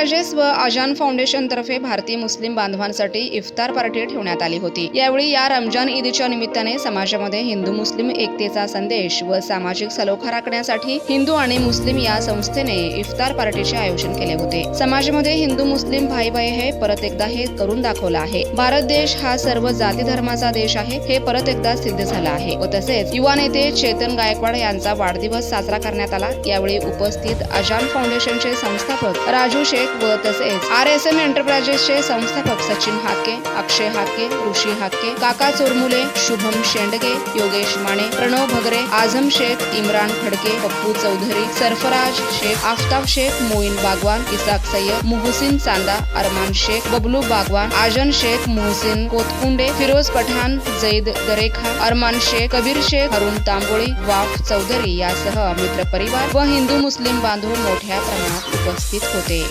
Enterprises व आजान foundation तर्फे भारतीय मुस्लिम बांधवांसाठी इफ्तार पार्टी ठेवण्यात आली होती। यावेळी या रमजान ईदच्या निमित्ताने समाजामध्ये हिंदू मुस्लिम एकतेचा संदेश व सामाजिक सलोखा राखण्यासाठी हिंदू आणि मुस्लिम या संस्थेने इफ्तार पार्टीचे आयोजन केले होते। समाजामध्ये हिंदू मुस्लिम भाई भाई हे परत एकदा हे करून दाखवलं आहे। भारत देश हा सर्व जाती धर्माचा देश आहे हे परत एकदा सिद्ध झालं आहे। व तसेच युवा नेते चेतन गायकवाड यांचा वाढदिवस साजरा करण्यात आला। यावेळी उपस्थित आजान फाउंडेशनचे संस्थापक राजू शेख व तसेच RSM एंटरप्राइजेसचे संस्थापक सचिन हाके, अक्षय हाके, ऋषी हाके, काका चोरमुले, शुभम शेंडगे, योगेश माने, प्रणव भगरे, आझम शेख, इम्रान खडके, पप्पू चौधरी, सरफराज शेख, आफ्ताब शेख, मोईन बागवान, इसाक सय्यद, मुहसिन चांदा, अरमान शेख, बबलू बागवान, आजन शेख, मुहसिन कोतकुंडे, फिरोज पठाण, जैद दरेखा, अरमान शेख, कबीर शेख, अरुण तांबोळी, वाफ चौधरी यासह मित्र परिवार व हिंदू मुस्लिम बांधव मोठ्या प्रमाणात उपस्थित होते।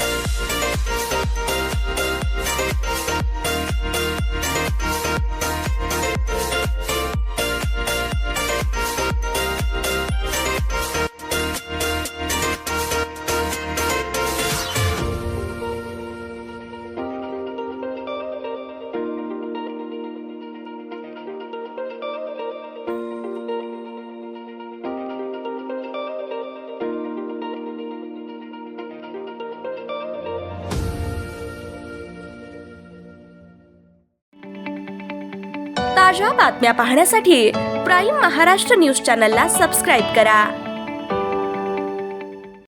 ताज्या बातम्या पाहण्यासाठी प्राईम महाराष्ट्र न्यूज चॅनलला सबस्क्राईब करा।